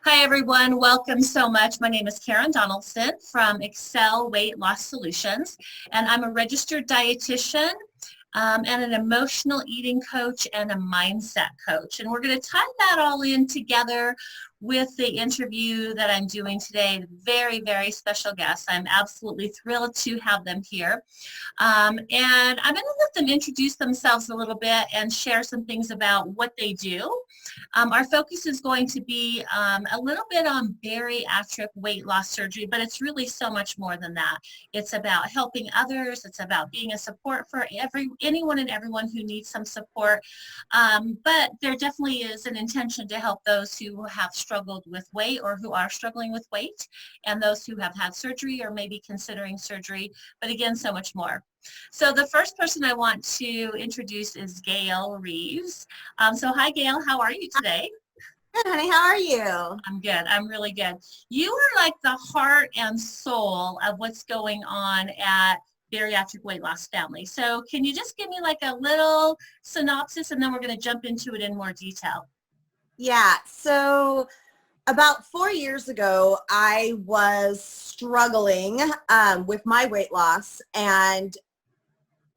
Hi, everyone. Welcome so much. My name is Karen Donaldson from Excel Weight Loss Solutions, and I'm a registered dietitian and an emotional eating coach and a mindset coach. And we're going to tie that all in together with the interview that I'm doing today. Very, very special guests. I'm absolutely thrilled to have them here. And I'm going to let them introduce themselves a little bit and share some things about what they do. Our focus is going to be a little bit on bariatric weight loss surgery, but it's really so much more than that. It's about helping others. It's about being a support for anyone and everyone who needs some support. But there definitely is an intention to help those who have struggled with weight or who are struggling with weight, and those who have had surgery or maybe considering surgery, but again, so much more. So the first person I want to introduce is Gail Reeves. So hi, Gail. How are you today? Good, honey. How are you? I'm good. I'm really good. You are like the heart and soul of what's going on at Bariatric Weight Loss Family. So can you just give me like a little synopsis, and then we're going to jump into it in more detail? Yeah. So about 4 years ago, I was struggling with my weight loss and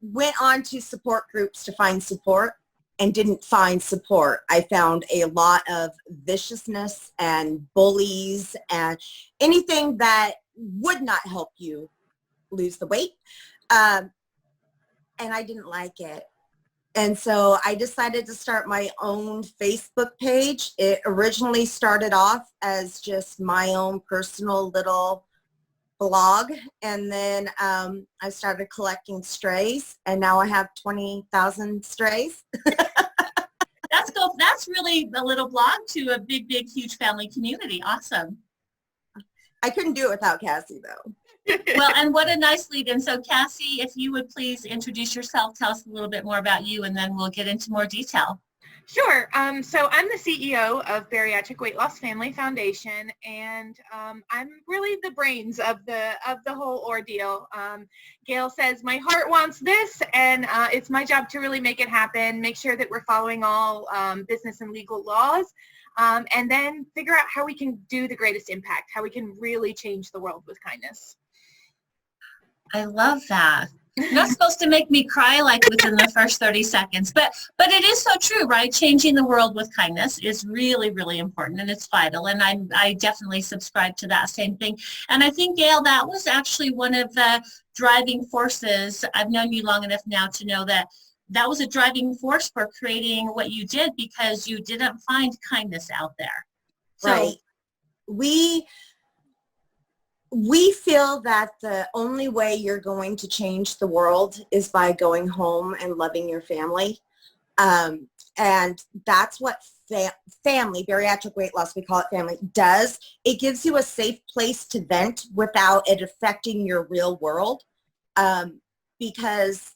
went on to support groups to find support and didn't find support. I found a lot of viciousness and bullies and anything that would not help you lose the weight. And I didn't like it. And so I decided to start my own Facebook page. It originally started off as just my own personal little blog. And then I started collecting strays, and now I have 20,000 strays. That's cool. That's really a little blog to a big, big, huge family community. Awesome. I couldn't do it without Cassie, though. Well, and what a nice lead in. So Cassie, if you would please introduce yourself, tell us a little bit more about you, and then we'll get into more detail. Sure. So I'm the CEO of Bariatric Weight Loss Family Foundation, and I'm really the brains of the whole ordeal. Gail says my heart wants this, and it's my job to really make it happen, make sure that we're following all business and legal laws, and then figure out how we can do the greatest impact, how we can really change the world with kindness. I love that. You're not supposed to make me cry like within the first 30 seconds, but it is so true, right? Changing the world with kindness is really, really important, and it's vital, and I definitely subscribe to that same thing. And I think, Gail, that was actually one of the driving forces. I've known you long enough now to know that that was a driving force for creating what you did, because you didn't find kindness out there. So, right. We feel that the only way you're going to change the world is by going home and loving your family. And that's what family, bariatric weight loss, we call it family, does. It gives you a safe place to vent without it affecting your real world. Because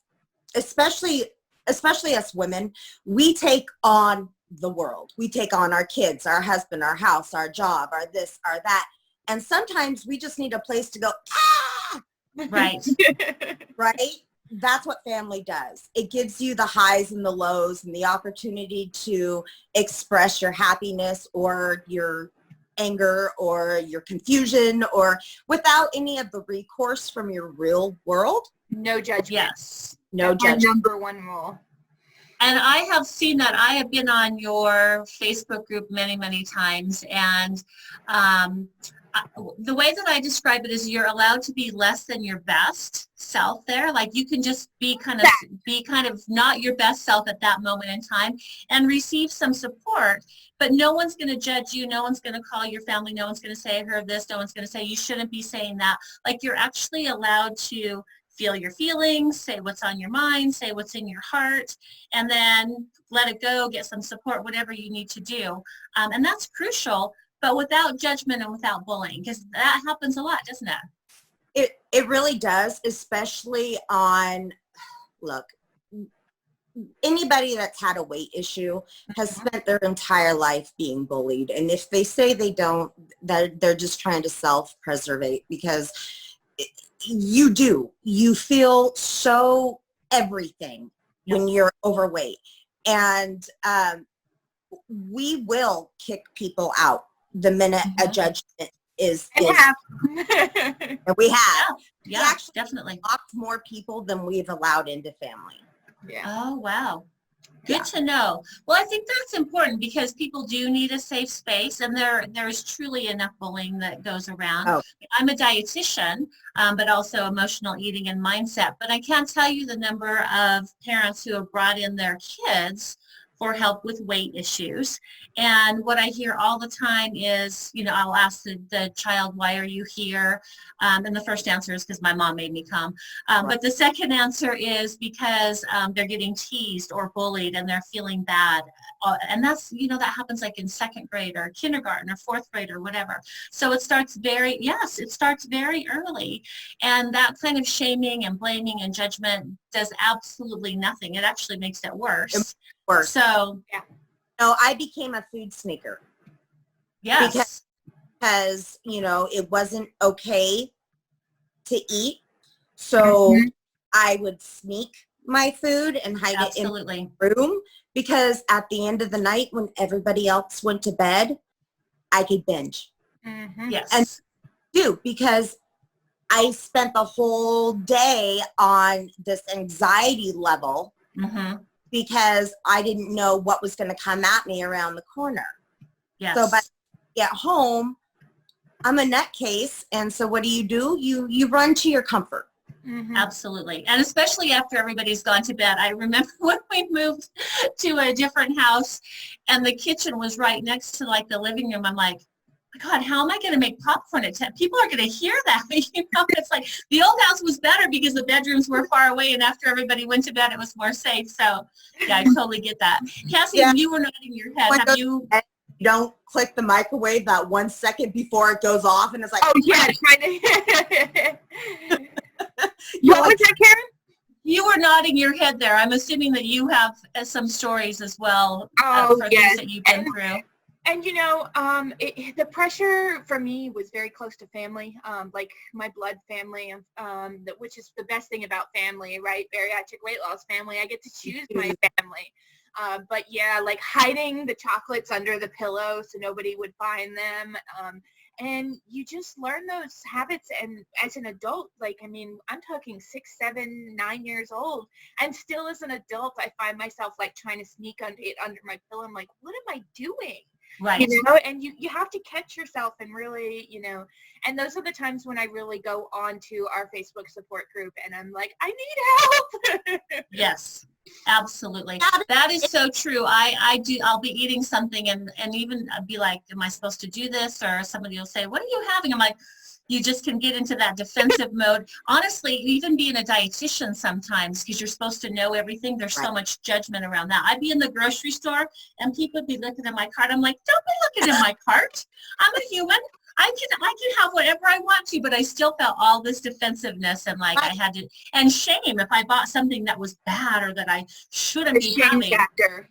especially us women, we take on the world. We take on our kids, our husband, our house, our job, our this, our that. And sometimes we just need a place to go, ah! Right. Right? That's what family does. It gives you the highs and the lows and the opportunity to express your happiness or your anger or your confusion, or without any of the recourse from your real world. No judgment. Yes. No judgment. Number one rule. And I have seen that. I have been on your Facebook group many, many times, and the way that I describe it is you're allowed to be less than your best self there. Like you can just be kind of not your best self at that moment in time and receive some support, but no one's going to judge you. No one's going to call your family. No one's going to say, I heard this. No one's going to say, you shouldn't be saying that. Like you're actually allowed to feel your feelings, say what's on your mind, say what's in your heart, and then let it go, get some support, whatever you need to do. And that's crucial, but without judgment and without bullying, because that happens a lot, doesn't it? It really does, especially on, look, anybody that's had a weight issue has spent their entire life being bullied. And if they say they don't, they're just trying to self-preservate, because you feel so everything when you're overweight. And we will kick people out the minute a Mhm. judgment is And and we have. We Yeah, actually definitely. locked more people than we've allowed into family. yeah. Oh, wow. Good Yeah. to know. Well, I think that's important because people do need a safe space, and there is truly enough bullying that goes around. Oh. I'm a dietitian, but also emotional eating and mindset. But I can't tell you the number of parents who have brought in their kids for help with weight issues. And what I hear all the time is, I'll ask the child, why are you here? And the first answer is because my mom made me come. But the second answer is because they're getting teased or bullied and they're feeling bad. And that's, that happens like in second grade or kindergarten or fourth grade or whatever. So it starts very early. And that kind of shaming and blaming and judgment does absolutely nothing. It actually makes it worse. So, yeah. No, I became a food sneaker. Yes. Because, it wasn't okay to eat. So I would sneak my food and hide it in the room, because at the end of the night when everybody else went to bed, I could binge. Yes. And because I spent the whole day on this anxiety level because I didn't know what was going to come at me around the corner. Yes. So by get home, I'm a nutcase, and so what do? You run to your comfort. Absolutely. And especially after everybody's gone to bed. I remember when we moved to a different house and the kitchen was right next to like the living room. I'm like, God, how am I going to make popcorn at 10? People are going to hear that. It's like the old house was better because the bedrooms were far away, and after everybody went to bed, it was more safe. So, yeah, I totally get that. Cassie, you were nodding your head. Have you? Don't click the microwave that 1 second before it goes off, and it's like, oh yeah, what was that, Karen? You were nodding your head there. I'm assuming that you have some stories as well for things that you've been through. And the pressure for me was very close to family, like my blood family, which is the best thing about family, right? Bariatric weight loss family. I get to choose my family. But yeah, like hiding the chocolates under the pillow so nobody would find them. And you just learn those habits. And as an adult, I'm talking 6, 7, 9 years old. And still as an adult, I find myself like trying to sneak it under my pillow. I'm like, what am I doing? Right. And you have to catch yourself and really, and those are the times when I really go on to our Facebook support group and I'm like, I need help. Yes, absolutely. That is so true. I'll be eating something and even be like, am I supposed to do this? Or somebody will say, what are you having? I'm like, you just can get into that defensive mode. Honestly, even being a dietitian sometimes, because you're supposed to know everything, there's so much judgment around that. I'd be in the grocery store and people would be looking at my cart. I'm like, don't be looking at my cart. I'm a human. I can have whatever I want to, but I still felt all this defensiveness and like I had to, and shame if I bought something that was bad or that I shouldn't be having.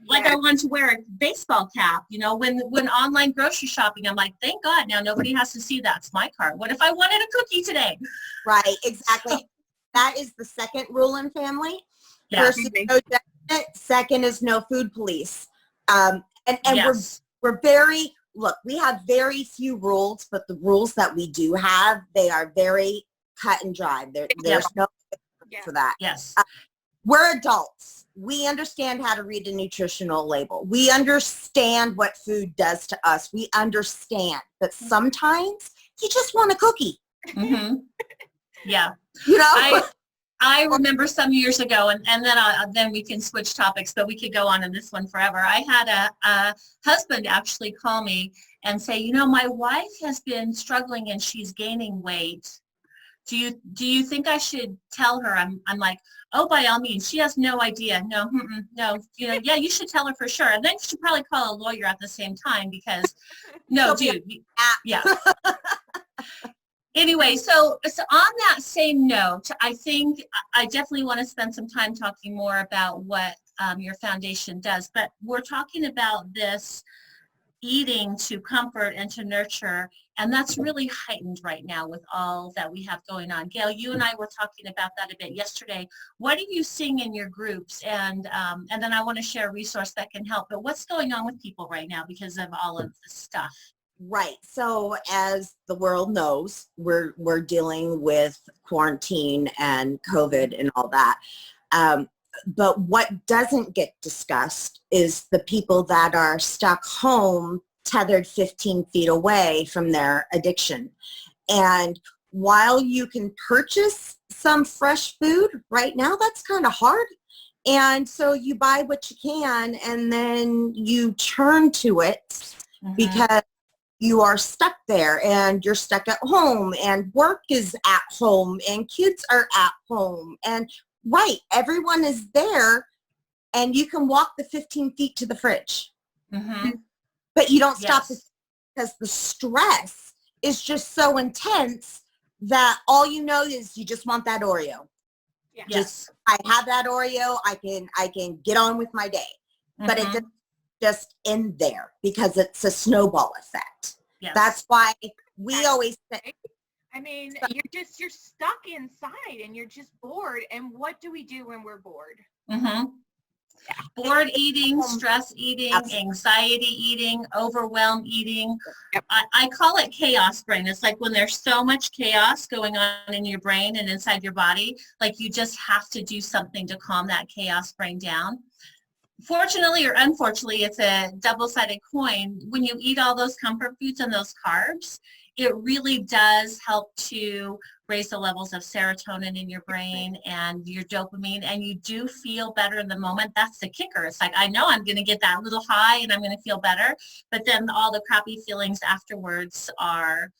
Like I want to wear a baseball cap, when online grocery shopping, I'm like, thank God now nobody has to see that's my cart. What if I wanted a cookie today? Right, exactly. That is the second rule in family. Yeah. First is no judgment. Second is no food police. And yes. we're very, look, we have very few rules, but the rules that we do have, they are very cut and dry. There's no for that. Yes. We're adults. We understand how to read a nutritional label. We understand what food does to us. We understand. But sometimes you just want a cookie. Yeah. I remember some years ago, and then we can switch topics, but we could go on in this one forever. I had a husband actually call me and say, my wife has been struggling and she's gaining weight. Do you think I should tell her? I'm like, oh, by all means. She has no idea. No, yeah, you should tell her for sure. And then you should probably call a lawyer at the same time because, no, dude, yeah. Anyway, so on that same note, I think I definitely want to spend some time talking more about what your foundation does. But we're talking about this eating to comfort and to nurture, and that's really heightened right now with all that we have going on. Gail, you and I were talking about that a bit yesterday. What are you seeing in your groups? And then I want to share a resource that can help. But what's going on with people right now because of all of this stuff? Right. So as the world knows, we're dealing with quarantine and COVID and all that. But what doesn't get discussed is the people that are stuck home, tethered 15 feet away from their addiction. And while you can purchase some fresh food right now, that's kind of hard. And so you buy what you can and then you turn to it because you are stuck there and you're stuck at home and work is at home and kids are at home. And right, everyone is there and you can walk the 15 feet to the fridge. But you don't stop because the stress is just so intense that all you know is you just want that Oreo. Just, I have that Oreo, I can get on with my day. But it's just in there because it's a snowball effect. That's why we always say, I mean, you're stuck inside and you're just bored. And what do we do when we're bored? Bored eating, stress eating, anxiety eating, overwhelm eating. I call it chaos brain. It's like when there's so much chaos going on in your brain and inside your body, like you just have to do something to calm that chaos brain down. Fortunately or unfortunately, it's a double-sided coin. When you eat all those comfort foods and those carbs, it really does help to raise the levels of serotonin in your brain and your dopamine, and you do feel better in the moment. That's the kicker. It's like, I know I'm going to get that little high and I'm going to feel better, but then all the crappy feelings afterwards are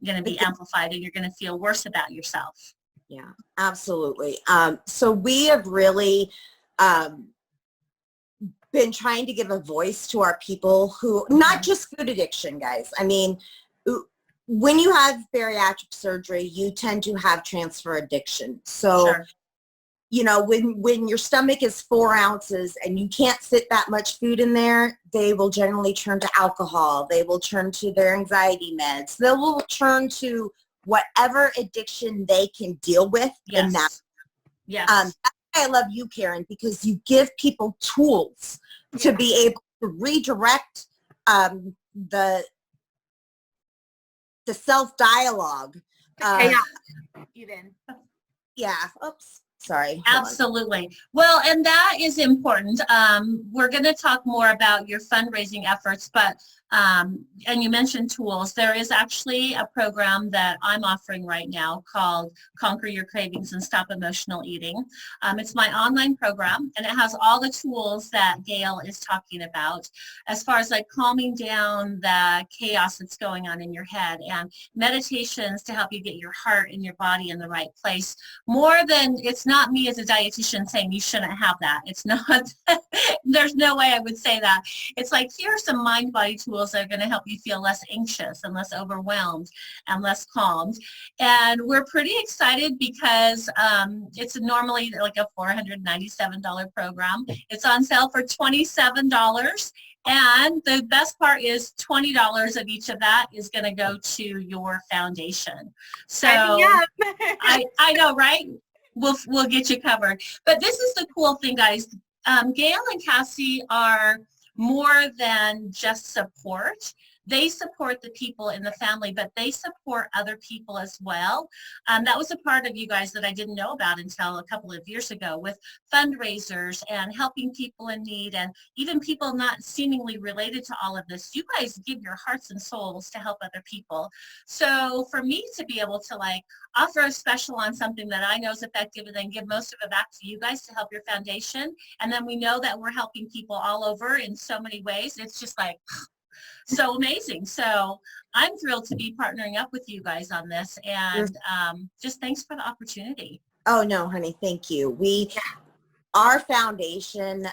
going to be amplified and you're going to feel worse about yourself. Yeah, absolutely. So we have really been trying to give a voice to our people who, not just food addiction, guys. I mean, when you have bariatric surgery, you tend to have transfer addiction. So, you know, when your stomach is 4 ounces and you can't fit that much food in there, they will generally turn to alcohol. They will turn to their anxiety meds. They will turn to whatever addiction they can deal with in that. That's why I love you, Karen, because you give people tools to be able to redirect the self-dialogue. Even. Yeah. Oops. Sorry. Absolutely. Well, and that is important. We're going to talk more about your fundraising efforts, but and you mentioned tools. There is actually a program that I'm offering right now called Conquer Your Cravings and Stop Emotional Eating. It's my online program, and it has all the tools that Gail is talking about as far as like calming down the chaos that's going on in your head, and meditations to help you get your heart and your body in the right place. More than, it's not me as a dietitian saying you shouldn't have that. It's not, there's no way I would say that. It's like, here are some mind-body tools that are going to help you feel less anxious and less overwhelmed and less calmed. And we're pretty excited because it's normally like a $497 program. It's on sale for $27. And the best part is $20 of each of that is going to go to your foundation. So I know, right? We'll get you covered. But this is the cool thing, guys. Gail and Cassie are more than just support. They support the people in the family, but they support other people as well. That was a part of you guys that I didn't know about until a couple of years ago, with fundraisers and helping people in need, and even people not seemingly related to all of this. You guys give your hearts and souls to help other people. So for me to be able to like offer a special on something that I know is effective and then give most of it back to you guys to help your foundation, and then we know that we're helping people all over in so many ways, it's just like so amazing. So I'm thrilled to be partnering up with you guys on this, and just thanks for the opportunity. Oh no, honey, thank you. Our foundation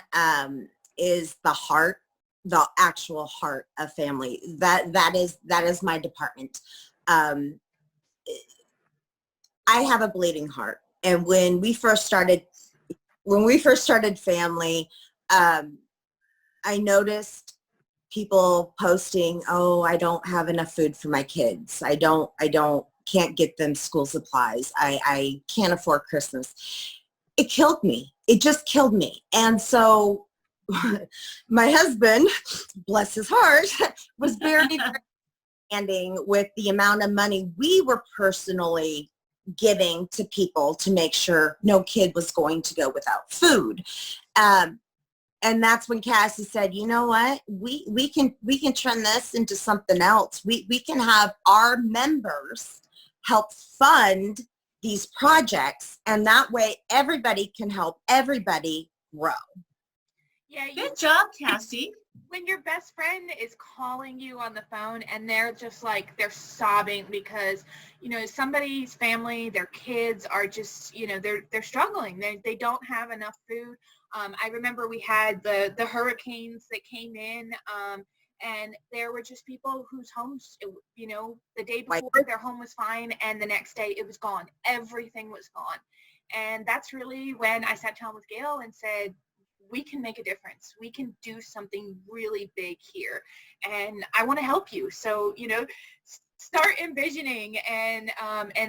is the heart, the actual heart of family. That is my department. I have a bleeding heart, and when we first started family, I noticed people posting, oh, I don't have enough food for my kids. Can't get them school supplies. I can't afford Christmas. It killed me. It just killed me. And so my husband, bless his heart, was very understanding with the amount of money we were personally giving to people to make sure no kid was going to go without food. And that's when Cassie said, you know what, we can turn this into something else. We can have our members help fund these projects, and that way everybody can help everybody grow. Yeah, Good job, Cassie. When your best friend is calling you on the phone and they're just like, they're sobbing because, you know, somebody's family, their kids are just, you know, they're struggling. They don't have enough food. I remember we had the hurricanes that came in, and there were just people whose homes, you know, the day before their home was fine, and the next day it was gone. Everything was gone. And that's really when I sat down with Gail and said, we can make a difference. We can do something really big here. And I want to help you. So, you know, start envisioning, and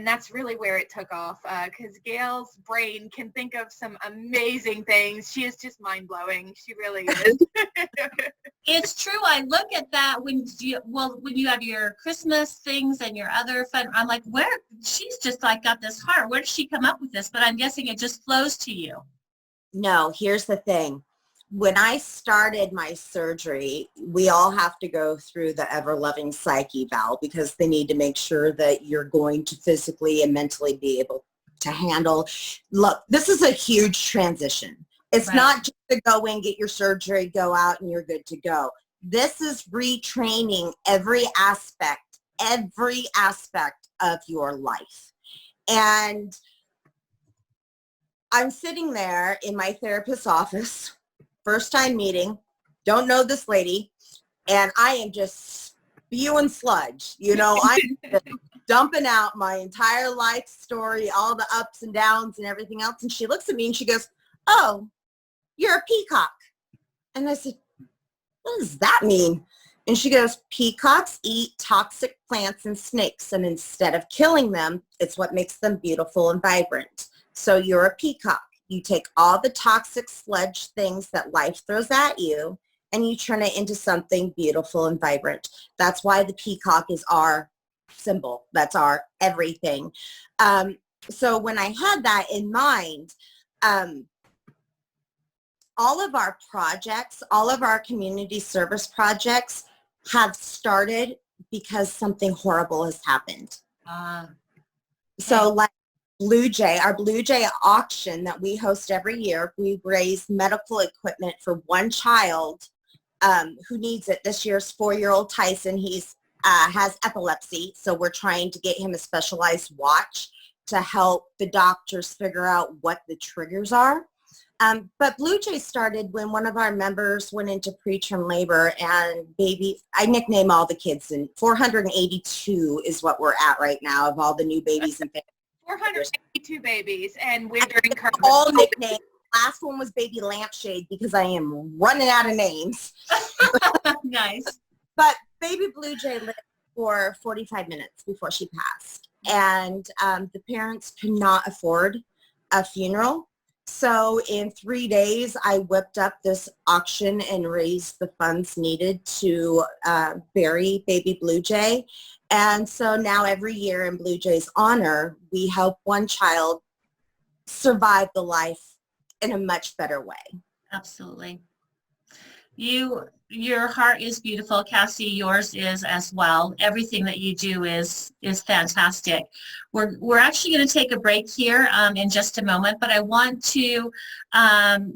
that's really where it took off, because Gail's brain can think of some amazing things. She is just mind-blowing. She really is. It's true. I look at that when you have your Christmas things and your other fun, I'm like, where, she's just like got this heart. Where did she come up with this? But I'm guessing it just flows to you. No, here's the thing. When I started my surgery, we all have to go through the ever-loving psych eval because they need to make sure that you're going to physically and mentally be able to handle. Look, this is a huge transition. It's not just to go in, get your surgery, go out, and you're good to go. This is retraining every aspect of your life. And I'm sitting there in my therapist's office, first time meeting, don't know this lady, and I am just spewing sludge. You know, I'm just dumping out my entire life story, all the ups and downs and everything else. And she looks at me and she goes, oh, you're a peacock. And I said, what does that mean? And she goes, peacocks eat toxic plants and snakes, and instead of killing them, it's what makes them beautiful and vibrant. So you're a peacock. You take all the toxic sludge things that life throws at you, and you turn it into something beautiful and vibrant. That's why the peacock is our symbol. That's our everything. So when I had that in mind, all of our projects, all of our community service projects have started because something horrible has happened. So like Blue Jay, our Blue Jay auction that we host every year, we raise medical equipment for one child who needs it. This year's 4-year-old Tyson, he's has epilepsy, so we're trying to get him a specialized watch to help the doctors figure out what the triggers are. But Blue Jay started when one of our members went into preterm labor, and I nickname all the kids, and 482 is what we're at right now of all the new babies and families. 482 babies, and we're doing all nicknames. Last one was Baby Lampshade because I am running out of names. Nice. But Baby Blue Jay lived for 45 minutes before she passed, and the parents could not afford a funeral. So in 3 days, I whipped up this auction and raised the funds needed to bury Baby Blue Jay. And so now every year in Blue Jay's honor, we help one child survive the life in a much better way. Absolutely. Your heart is beautiful, Cassie. Yours is as well. Everything that you do is fantastic. We're actually going to take a break here in just a moment, but I want to,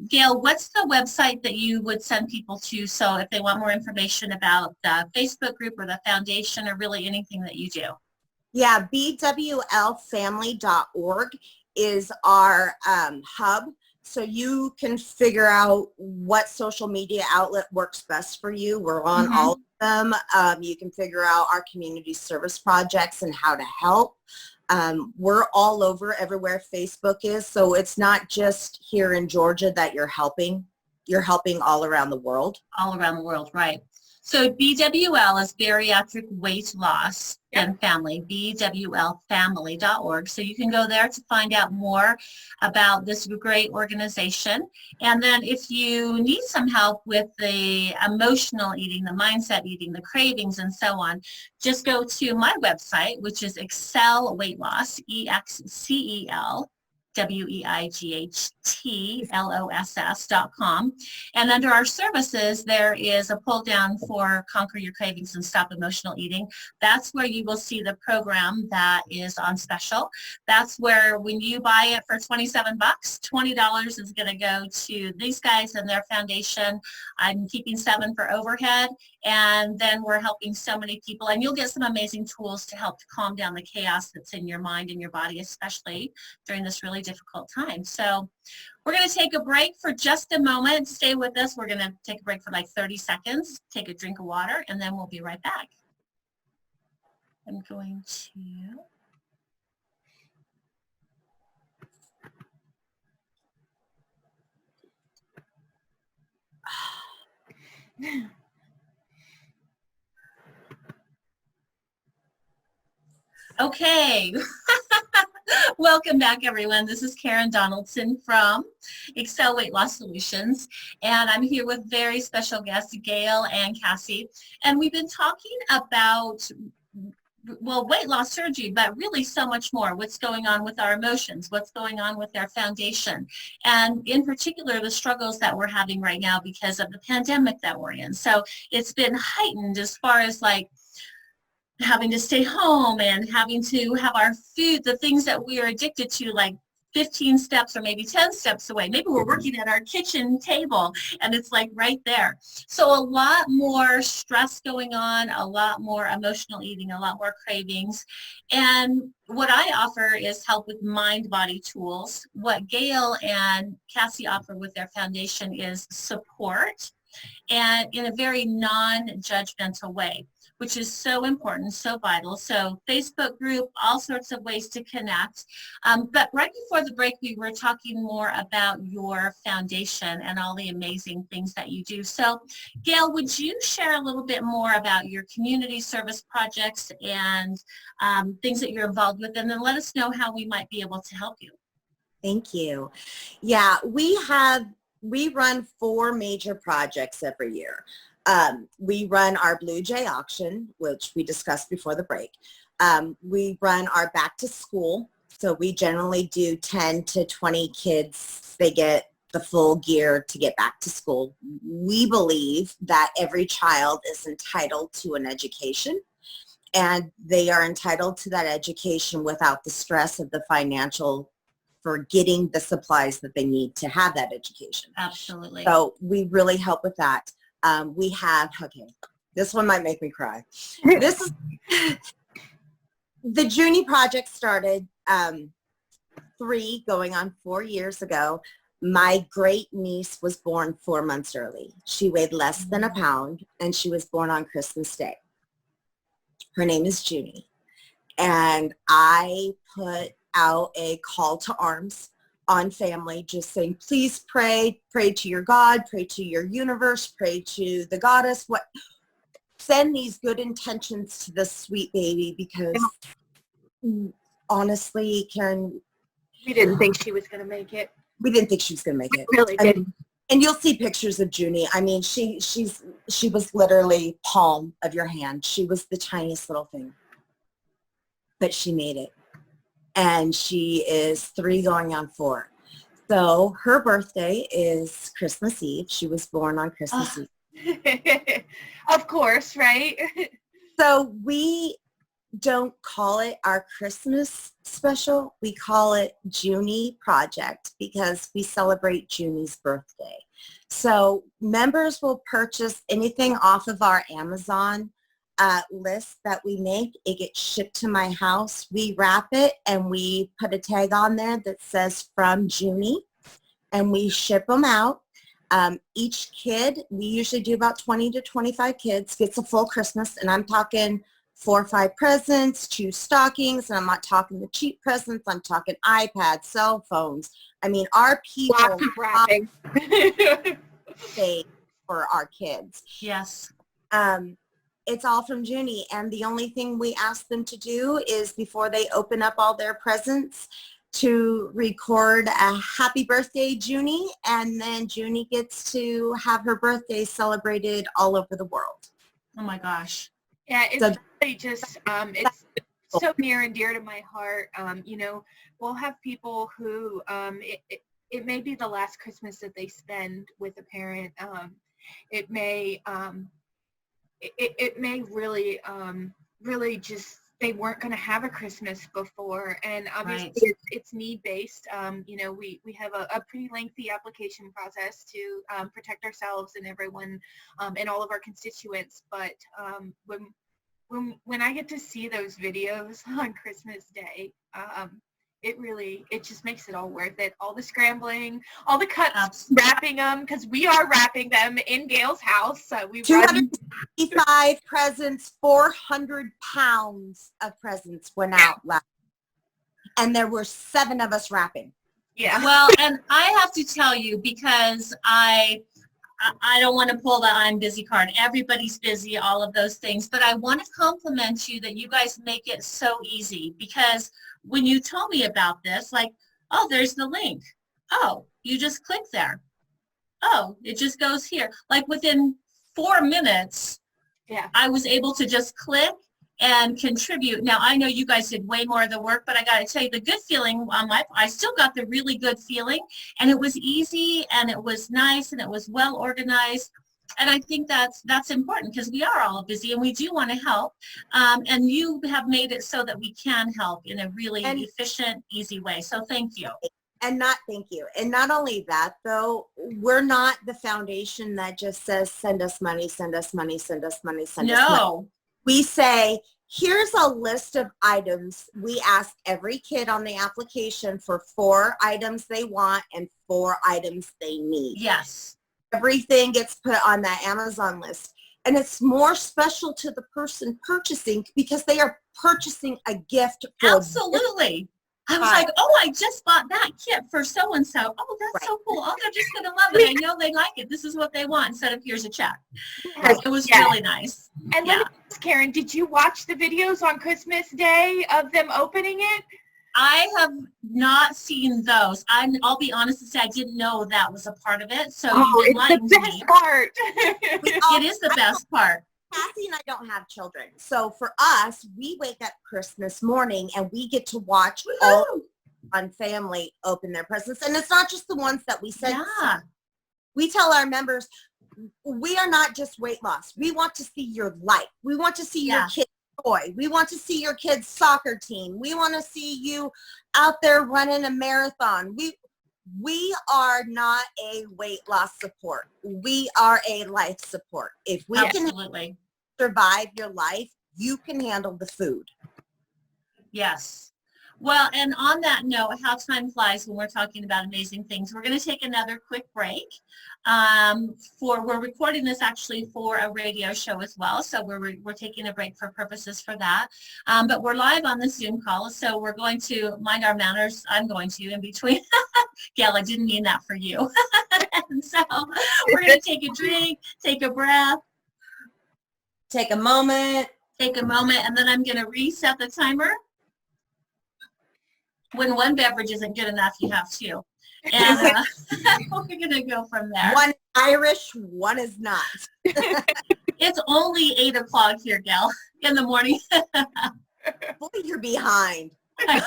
Gail, what's the website that you would send people to? So if they want more information about the Facebook group or the foundation or really anything that you do. Yeah, BWLFamily.org is our hub. So you can figure out what social media outlet works best for you. We're on all of them. You can figure out our community service projects and how to help. We're all over everywhere Facebook is. So it's not just here in Georgia that you're helping. You're helping all around the world. All around the world, right. So BWL is Bariatric Weight Loss Yep. and Family, BWLFamily.org. So you can go there to find out more about this great organization. And then if you need some help with the emotional eating, the mindset eating, the cravings, and so on, just go to my website, which is ExcelWeightLoss, ExcelWeightLoss.com. And under our services, there is a pull down for Conquer Your Cravings and Stop Emotional Eating. That's where you will see the program that is on special. That's where when you buy it for $27, $20 is going to go to these guys and their foundation. I'm keeping $7 for overhead. And then we're helping so many people. And you'll get some amazing tools to help to calm down the chaos that's in your mind and your body, especially during this really difficult time. So we're going to take a break for just a moment. Stay with us. We're going to take a break for like 30 seconds, take a drink of water, and then we'll be right back. I'm going to... Okay. Welcome back, everyone. This is Karen Donaldson from Excel Weight Loss Solutions, and I'm here with very special guests, Gail and Cassie, and we've been talking about, well, weight loss surgery, but really so much more. What's going on with our emotions? What's going on with our foundation? And in particular, the struggles that we're having right now because of the pandemic that we're in. So it's been heightened as far as like having to stay home and having to have our food, the things that we are addicted to, like 15 steps or maybe 10 steps away. Maybe we're working at our kitchen table and it's like right there. So a lot more stress going on, a lot more emotional eating, a lot more cravings. And what I offer is help with mind-body tools. What Gail and Cassie offer with their foundation is support, and in a very non-judgmental way, which is so important, so vital. So Facebook group, all sorts of ways to connect. But right before the break, we were talking more about your foundation and all the amazing things that you do. So Gail, would you share a little bit more about your community service projects and things that you're involved with, and then let us know how we might be able to help you. Thank you. Yeah, we run 4 major projects every year. We run our Blue Jay auction, which we discussed before the break. We run our back to school. So we generally do 10 to 20 kids. They get the full gear to get back to school. We believe that every child is entitled to an education, and they are entitled to that education without the stress of the financial for getting the supplies that they need to have that education. Absolutely. So we really help with that. We have, okay, this one might make me cry. This is, the Junie project started 3 going on 4 years ago. My great niece was born 4 months early. She weighed less than a pound, and she was born on Christmas Day. Her name is Junie. And I put out a call to arms on family, just saying, please pray to your God, pray to your universe, pray to the goddess, send these good intentions to this sweet baby, because honestly, Karen, We didn't think she was going to make it. we didn't think she was going to make it. We really didn't. And you'll see pictures of Junie. I mean, she was literally palm of your hand. She was the tiniest little thing, but she made it. And she is 3 going on 4. So her birthday is Christmas Eve. She was born on Christmas Eve. Of course, right? So we don't call it our Christmas special. We call it Junie Project because we celebrate Junie's birthday. So members will purchase anything off of our Amazon list that we make. It gets shipped to my house. We wrap it and we put a tag on there that says from Junie, and we ship them out. Each kid, we usually do about 20 to 25 kids, gets a full Christmas, and I'm talking 4 or 5 presents, 2 stockings, and I'm not talking the cheap presents. I'm talking iPads, cell phones. I mean, our people Lots of wrapping. pay for our kids. Yes. It's all from Junie, and the only thing we ask them to do is before they open up all their presents to record a happy birthday, Junie, and then Junie gets to have her birthday celebrated all over the world. Oh my gosh. Yeah, it's So, really just, it's so near and dear to my heart. You know, we'll have people who, it may be the last Christmas that they spend with a parent. It may, it may really, really just, they weren't going to have a Christmas before, and obviously Right. it's need-based. You know, we have a pretty lengthy application process to protect ourselves and everyone and all of our constituents. But when I get to see those videos on Christmas Day, it just makes it all worth it. All the scrambling, all the cuts, Absolutely. wrapping them, because we are wrapping them in Gail's house. So we 255 presents, 400 pounds of presents went out last, and there were 7 of us wrapping. yeah. Well, and I have to tell you, because I don't want to pull the I'm busy card. Everybody's busy, all of those things. But I want to compliment you that you guys make it so easy, because when you told me about this, like, oh, there's the link. Oh, you just click there. Oh, it just goes here. Like within 4 minutes, Yeah. I was able to just click and contribute. Now, I know you guys did way more of the work, but I got to tell you, the good feeling on I still got the really good feeling, and it was easy, and it was nice, and it was well organized. And I think that's important, because we are all busy and we do want to help. And you have made it so that we can help in a really efficient, easy way. So thank you. Thank you. And not only that, though, we're not the foundation that just says, send us money, send us money, send us money, send us money. No. We say, here's a list of items. We ask every kid on the application for 4 items they want and 4 items they need. Yes. Everything gets put on that Amazon list. And it's more special to the person purchasing because they are purchasing a gift for Absolutely. I was like, oh, I just bought that kit for so-and-so. Oh, that's so cool. Oh, they're just going to love it. I know they like it. This is what they want, instead of here's a check. Right. It was really nice. And let me ask, Karen, did you watch the videos on Christmas Day of them opening it? I have not seen those. I'll be honest and say I didn't know that was a part of it. So you enlightened it's the best part. It is the best part. Cassie and I don't have children. So for us, we wake up Christmas morning and we get to watch all on family open their presents. And it's not just the ones that we send. Yeah. We tell our members, we are not just weight loss. We want to see your life. We want to see your kids' toy. We want to see your kids' soccer team. We want to see you out there running a marathon. We are not a weight loss support. We are a life support. If we can survive your life, you can handle the food. Yes. Well, and on that note, how time flies when we're talking about amazing things. We're going to take another quick break. We're recording this actually for a radio show as well, so we're taking a break for purposes for that. But we're live on the Zoom call, so we're going to mind our manners. I'm going to in between. Gail, I didn't mean that for you. And so we're going to take a drink, take a breath, take a moment, and then I'm going to reset the timer. When one beverage isn't good enough, you have 2. And we're going to go from there. One Irish, one is not. It's only 8 o'clock here, Gail, in the morning. Boy, you're behind. Right.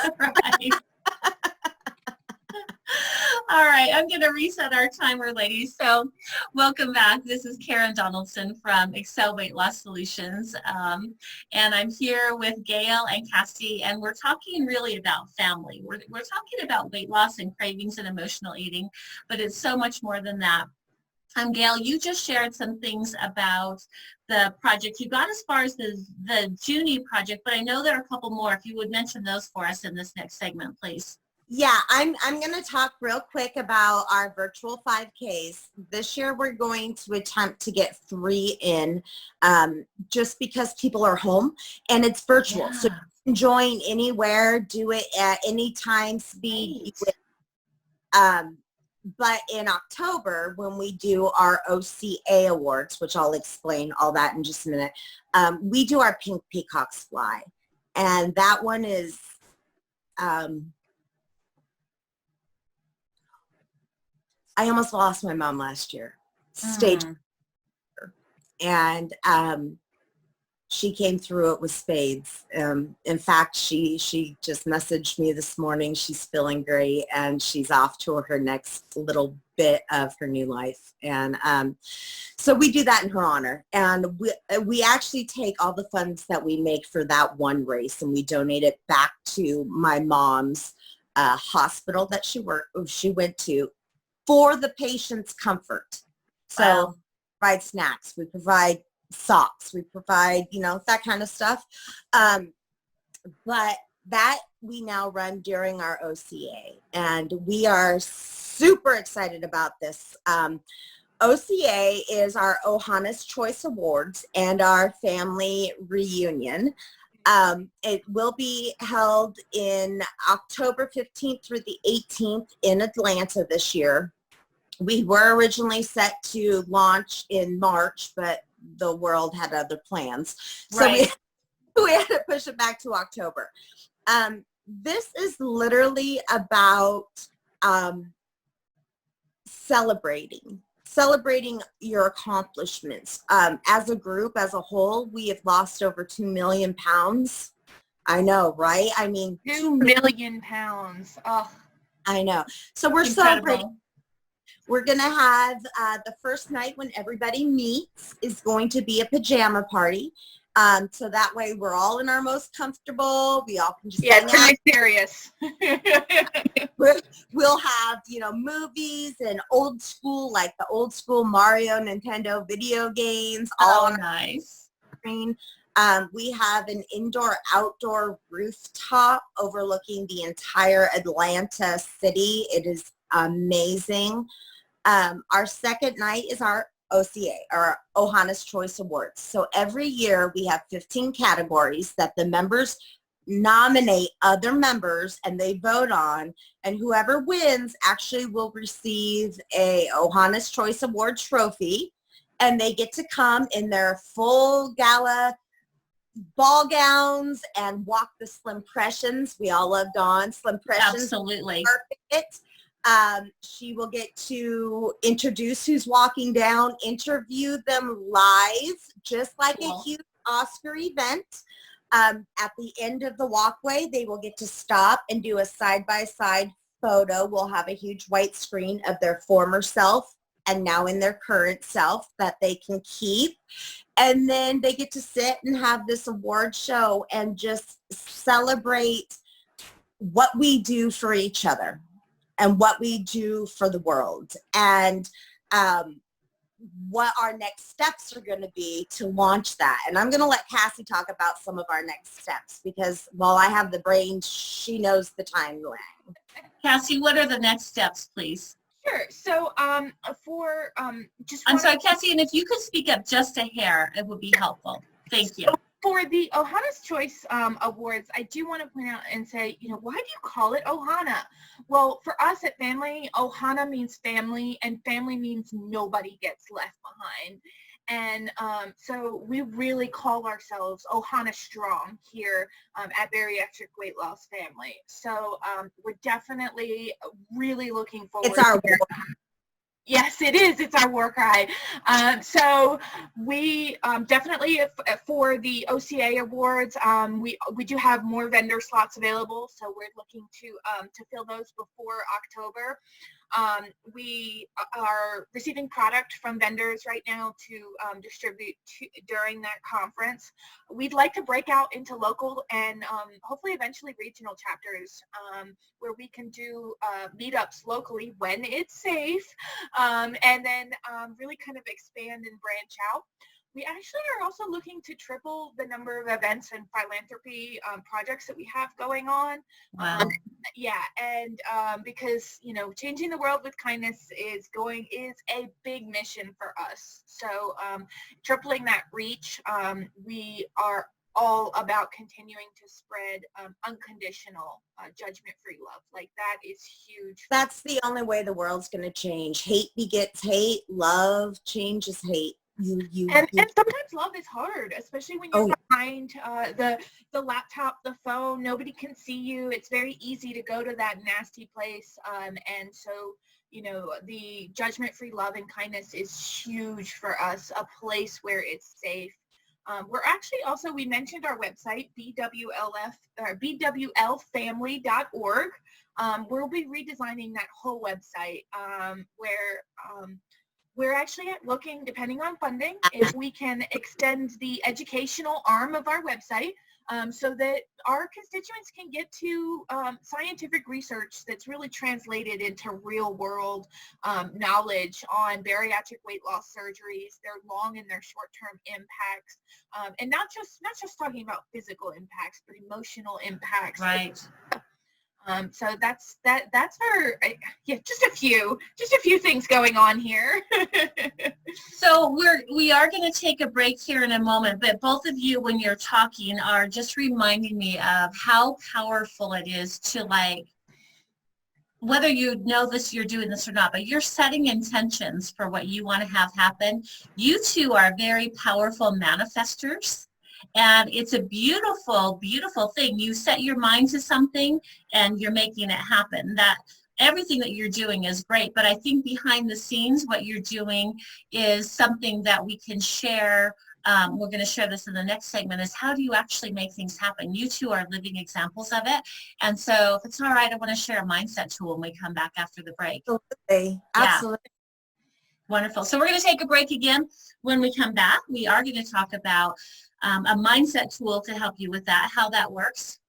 All right, I'm going to reset our timer, ladies. So welcome back. This is Karen Donaldson from Excel Weight Loss Solutions. And I'm here with Gail and Cassie, and we're talking really about family. We're talking about weight loss and cravings and emotional eating, but it's so much more than that. Gail, you just shared some things about the project. You got as far as the Junie project, but I know there are a couple more. If you would mention those for us in this next segment, please. Yeah, I'm going to talk real quick about our virtual 5Ks. This year we're going to attempt to get 3 in just because people are home and it's virtual. Yeah. So you can join anywhere, do it at any time, speed. but in October, when we do our OCA awards, which I'll explain all that in just a minute, we do our Pink Peacocks Fly. And that one is, I almost lost my mom last year, stage. And she came through it with spades. In fact, she just messaged me this morning. She's feeling great, and she's off to her next little bit of her new life. And so we do that in her honor. And we actually take all the funds that we make for that one race, and we donate it back to my mom's hospital that she went to for the patient's comfort. So Wow. we provide snacks, we provide socks, we provide, that kind of stuff. But that we now run during our OCA, and we are super excited about this. OCA is our Ohana's Choice Awards and our family reunion. It will be held in October 15th through the 18th in Atlanta this year. We were originally set to launch in March, but the world had other plans. So Right. we had to push it back to October. This is literally about celebrating your accomplishments. As a group, as a whole, we have lost over 2 million pounds. I know, right? I mean, 2 million pounds. Oh, I know. So we're Incredible. celebrating. We're going to have the first night when everybody meets is going to be a pajama party. So that way we're all in our most comfortable. We all can just yeah, hang it's out. pretty serious. We'll have, movies and old school, like the old school Mario, Nintendo video games, all Oh, on our nice. screen. We have an indoor-outdoor rooftop overlooking the entire Atlanta city. It is amazing. Our second night is our OCA, our Ohana's Choice Awards. So every year we have 15 categories that the members nominate other members and they vote on, and whoever wins actually will receive a Ohana's Choice Award trophy, and they get to come in their full gala ball gowns and walk the Slimpressions. We all love Dawn. Slimpressions. Absolutely. Perfect. She will get to introduce who's walking down, interview them live, just like Cool. a huge Oscar event. At the end of the walkway, they will get to stop and do a side-by-side photo. We'll have a huge white screen of their former self and now in their current self that they can keep. And then they get to sit and have this award show and just celebrate what we do for each other and what we do for the world, and what our next steps are going to be to launch that. And I'm going to let Cassie talk about some of our next steps, because while I have the brains, she knows the timeline. Cassie, what are the next steps, please? Sure. So for I'm sorry, Cassie, and if you could speak up just a hair, it would be helpful. Thank you. For the Ohana's Choice Awards, I do want to point out and say, why do you call it Ohana? Well, for us at family, Ohana means family, and family means nobody gets left behind. And so we really call ourselves Ohana Strong here at Bariatric Weight Loss Family. So we're definitely really looking forward It's our to Yes, it is. It's our war cry. So we definitely, for the OCA awards, we do have more vendor slots available. So we're looking to fill those before October. We are receiving product from vendors right now to distribute during that conference. We'd like to break out into local and hopefully eventually regional chapters where we can do meetups locally when it's safe, and then really kind of expand and branch out. We actually are also looking to triple the number of events and philanthropy projects that we have going on. Wow. Yeah, and because changing the world with kindness is a big mission for us. So tripling that reach, we are all about continuing to spread unconditional judgment-free love. Like that is huge. That's the only way the world's going to change. Hate begets hate. Love changes hate. And sometimes love is hard, especially when you're behind the laptop, the phone. Nobody can see you. It's very easy to go to that nasty place. And so, you know, the judgment-free love and kindness is huge for us, a place where it's safe. We're actually also, we mentioned our website, BWLF, or BWLFamily.org. We'll be redesigning that whole website where we're actually looking, depending on funding, if we can extend the educational arm of our website so that our constituents can get to scientific research that's really translated into real world knowledge on bariatric weight loss surgeries, their long and their short-term impacts, and not just talking about physical impacts, but emotional impacts. Right. So that's our just a few things going on here. So we are going to take a break here in a moment, but both of you, when you're talking, are just reminding me of how powerful it is to, like, whether you know this, you're doing this or not, but you're setting intentions for what you want to have happen. You two are very powerful manifestors. And it's a beautiful, beautiful thing. You set your mind to something and you're making it happen. That everything that you're doing is great, but I think behind the scenes, what you're doing is something that we can share. We're going to share this in the next segment, is how do you actually make things happen? You two are living examples of it. And so if it's all right, I want to share a mindset tool when we come back after the break. Absolutely. Absolutely. Yeah. Wonderful. So we're going to take a break again. When we come back, we are going to talk about a mindset tool to help you with that, how that works.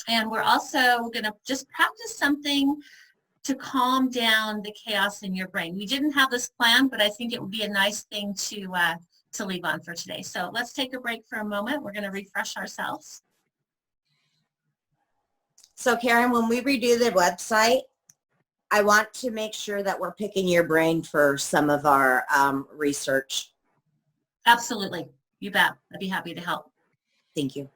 And we're also going to just practice something to calm down the chaos in your brain. We didn't have this planned, but I think it would be a nice thing to leave on for today. So let's take a break for a moment. We're going to refresh ourselves. So Karen, when we redo the website, I want to make sure that we're picking your brain for some of our research. Absolutely. You bet. I'd be happy to help. Thank you.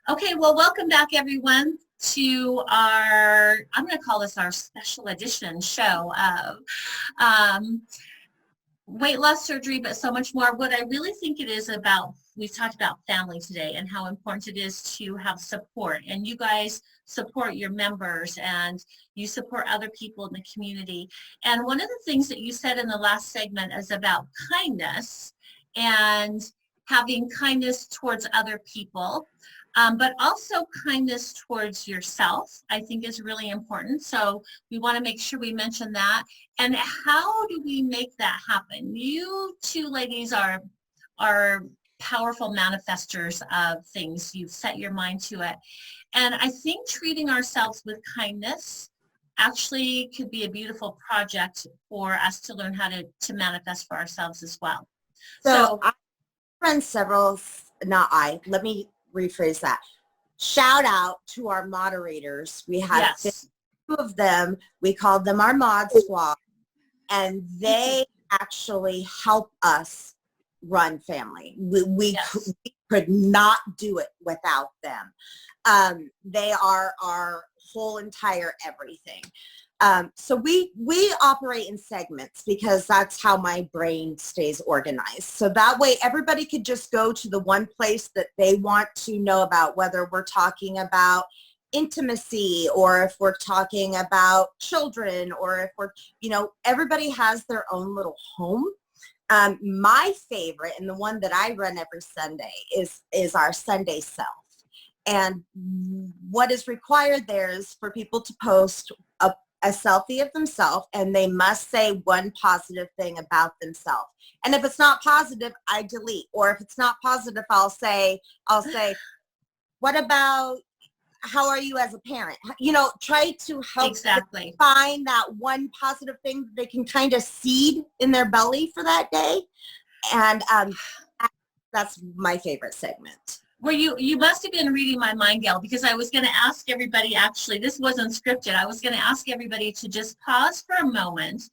Okay, well, welcome back, everyone, to our, I'm going to call this our special edition show of weight loss surgery, but so much more. What I really think it is about, we've talked about family today and how important it is to have support. And you guys support your members and you support other people in the community. And one of the things that you said in the last segment is about kindness and having kindness towards other people, but also kindness towards yourself, I think is really important. So we want to make sure we mention that. And how do we make that happen? You two ladies are powerful manifestors of things. You've set your mind to it. And I think treating ourselves with kindness actually could be a beautiful project for us to learn how to manifest for ourselves as well. So I run several, let me rephrase that. Shout out to our moderators. We have 2 of them. We called them our mod squad, and they actually help us run family. We could not do it without them. They are our whole entire everything. So we operate in segments because that's how my brain stays organized. So that way everybody could just go to the one place that they want to know about, whether we're talking about intimacy or if we're talking about children or if we're, everybody has their own little home. My favorite and the one that I run every Sunday is our Sunday Self. And what is required there is for people to post a selfie of themselves, and they must say one positive thing about themselves. And if it's not positive, I delete. Or if it's not positive, I'll say, what about, how are you as a parent? Try to help them find that one positive thing they can kind of seed in their belly for that day. And that's my favorite segment. Well, you must have been reading my mind, Gail, because I was going to ask everybody, actually, this wasn't scripted. I was going to ask everybody to just pause for a moment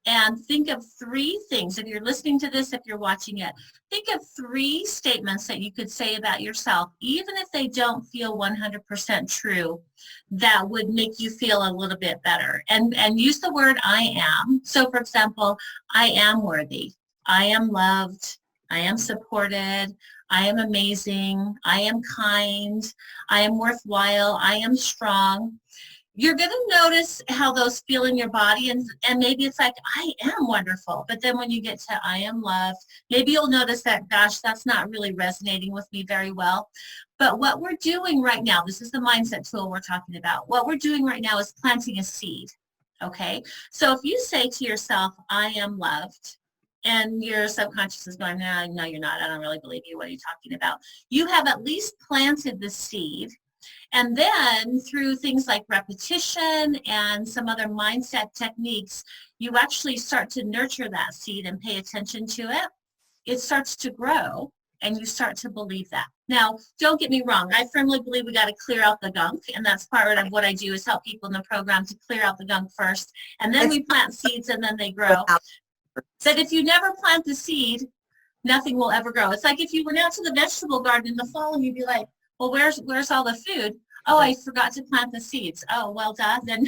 and think of 3 things. If you're listening to this, if you're watching it, think of 3 statements that you could say about yourself, even if they don't feel 100% true, that would make you feel a little bit better. And use the word I am. So for example, I am worthy. I am loved. I am supported. I am amazing. I am kind. I am worthwhile. I am strong. You're going to notice how those feel in your body, and maybe it's like, I am wonderful. But then when you get to I am loved, maybe you'll notice that, gosh, that's not really resonating with me very well. But what we're doing right now, this is the mindset tool we're talking about. What we're doing right now is planting a seed, okay? So if you say to yourself, I am loved, and your subconscious is going, no, you're not. I don't really believe you. What are you talking about? You have at least planted the seed. And then through things like repetition and some other mindset techniques, you actually start to nurture that seed and pay attention to it. It starts to grow and you start to believe that. Now, don't get me wrong. I firmly believe we got to clear out the gunk. And that's part of what I do, is help people in the program to clear out the gunk first. And then we plant seeds and then they grow. But if you never plant the seed, nothing will ever grow. It's like if you went out to the vegetable garden in the fall and you'd be like, well, where's all the food? Oh, I forgot to plant the seeds. Oh, well, duh, then,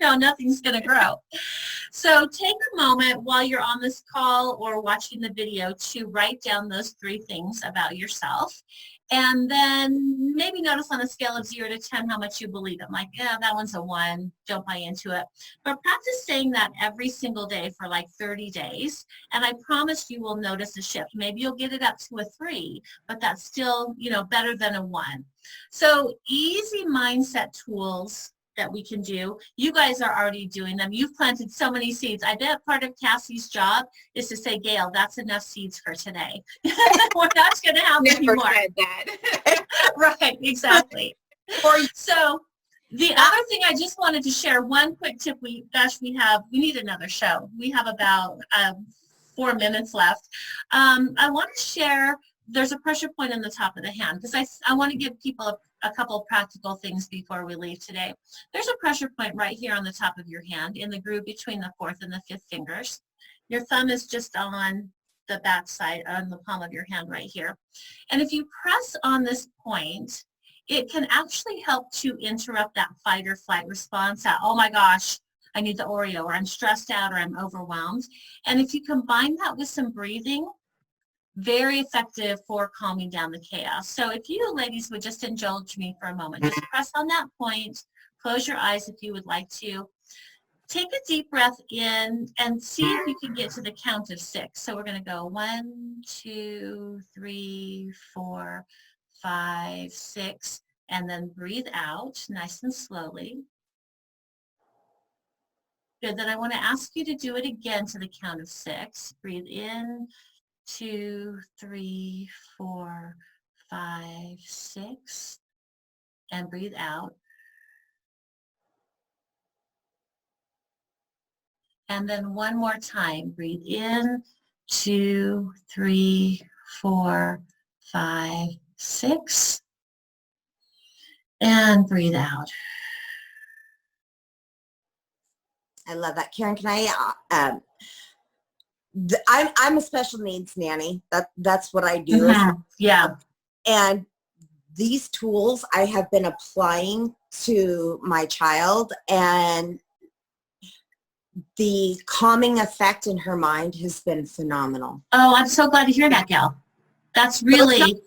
nothing's going to grow. So take a moment while you're on this call or watching the video to write down those 3 things about yourself. And then maybe notice on a scale of 0 to 10 how much you believe it. Like, yeah, that one's a 1. Don't buy into it. But practice saying that every single day for like 30 days. And I promise you will notice a shift. Maybe you'll get it up to a 3, but that's still, better than a 1. So easy mindset tools that we can do. You guys are already doing them. You've planted so many seeds. I bet part of Cassie's job is to say, Gail, that's enough seeds for today. We're not going to have any more. Said that. Right, exactly. So the other thing I just wanted to share, one quick tip. We need another show. We have about 4 minutes left. I want to share, there's a pressure point on the top of the hand, because I want to give people a couple of practical things before we leave today. There's a pressure point right here on the top of your hand in the groove between the 4th and the 5th fingers. Your thumb is just on the back side, on the palm of your hand right here. And if you press on this point, it can actually help to interrupt that fight or flight response, that, oh my gosh, I need the Oreo, or I'm stressed out, or I'm overwhelmed. And if you combine that with some breathing, very effective for calming down the chaos. So if you ladies would just indulge me for a moment, just press on that point, close your eyes if you would like to. Take a deep breath in and see if you can get to the count of 6. So we're going to go 1, 2, 3, 4, 5, 6, and then breathe out nice and slowly. Good. Then I want to ask you to do it again to the count of 6. Breathe in. 2, 3, 4, 5, 6, and breathe out. And then one more time, breathe in, 2, 3, 4, 5, 6, and breathe out. I love that. Karen, can I, I'm a special needs nanny. That's what I do. Mm-hmm. Yeah. And these tools I have been applying to my child, and the calming effect in her mind has been phenomenal. Oh, I'm so glad to hear that, Gail. That's really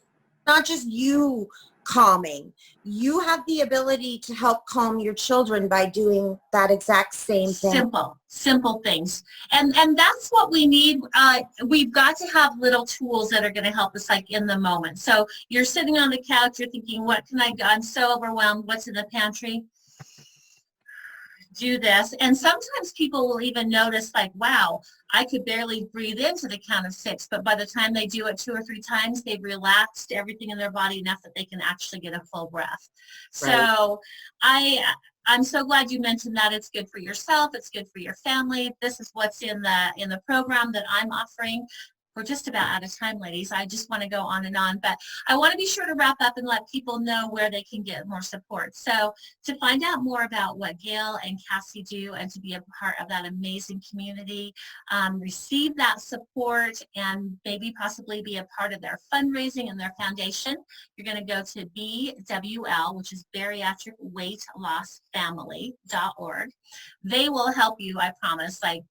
not just you calming. You have the ability to help calm your children by doing that exact same thing. Simple things. And that's what we need. We've got to have little tools that are going to help us, like, in the moment. So you're sitting on the couch, you're thinking, what can I do? I'm so overwhelmed. What's in the pantry? Do this. And sometimes people will even notice, like, wow, I could barely breathe into the count of 6, but by the time they do it 2 or 3 times, they've relaxed everything in their body enough that they can actually get a full breath. Right. So I'm so glad you mentioned that. It's good for yourself. It's good for your family. This is what's in the program that I'm offering. we're just about out of time, ladies. I just want to go on and on, but I want to be sure to wrap up and let people know where they can get more support. So to find out more about what Gail and Cassie do and to be a part of that amazing community, receive that support and maybe possibly be a part of their fundraising and their foundation, you're going to go to BWL, which is Bariatric Weight Loss Family.org. They will help you, I promise, like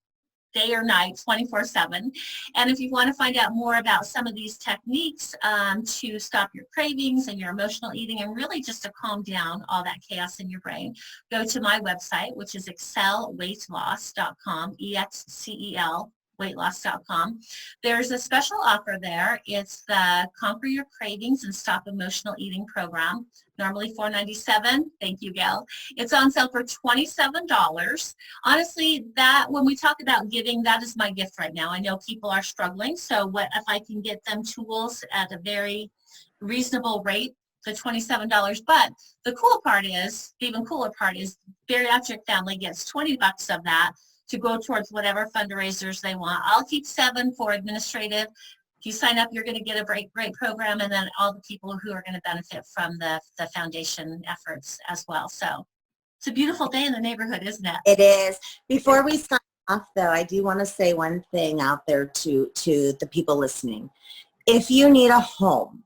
day or night, 24/7. And if you want to find out more about some of these techniques to stop your cravings and your emotional eating and really just to calm down all that chaos in your brain, go to my website, which is ExcelWeightLoss.com, EXCEL. weightloss.com. There's a special offer there. It's the Conquer Your Cravings and Stop Emotional Eating program. Normally $4.97. Thank you, Gail. It's on sale for $27. Honestly, that when we talk about giving, that is my gift right now. I know people are struggling, so what if I can get them tools at a very reasonable rate, the $27. But the cool part is, the even cooler part is, Bariatric Family gets 20 bucks of that to go towards whatever fundraisers they want. I'll keep 7 for administrative. If you sign up, you're going to get a great program, and then all the people who are going to benefit from the foundation efforts as well. So it's a beautiful day in the neighborhood, isn't it? It is. Before we sign off, though, I do want to say one thing out there to the people listening. If you need a home,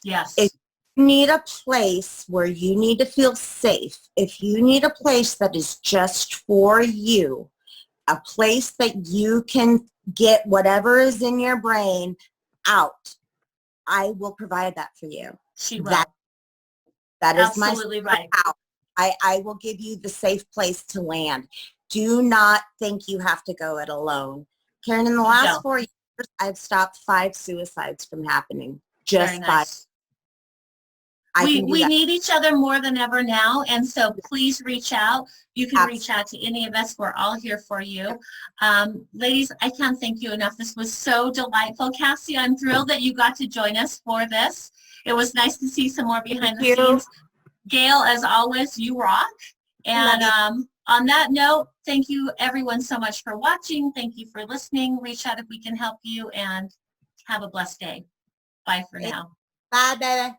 yes. If you need a place where you need to feel safe, if you need a place that is just for you, a place that you can get whatever is in your brain out, I will provide that for you. She will. That is absolutely my right. out. I will give you the safe place to land. Do not think you have to go it alone. Karen, in the last 4 years, I've stopped 5 suicides from happening. Just Very 5. nice. We need each other more than ever now, and so please reach out. You can reach out to any of us. We're all here for you. Ladies, I can't thank you enough. This was so delightful. Cassie, I'm thrilled that you got to join us for this. It was nice to see some more behind the scenes. Gail, as always, you rock. And on that note, thank you everyone so much for watching. Thank you for listening. Reach out if we can help you, and have a blessed day. Bye for now. Bye, baby.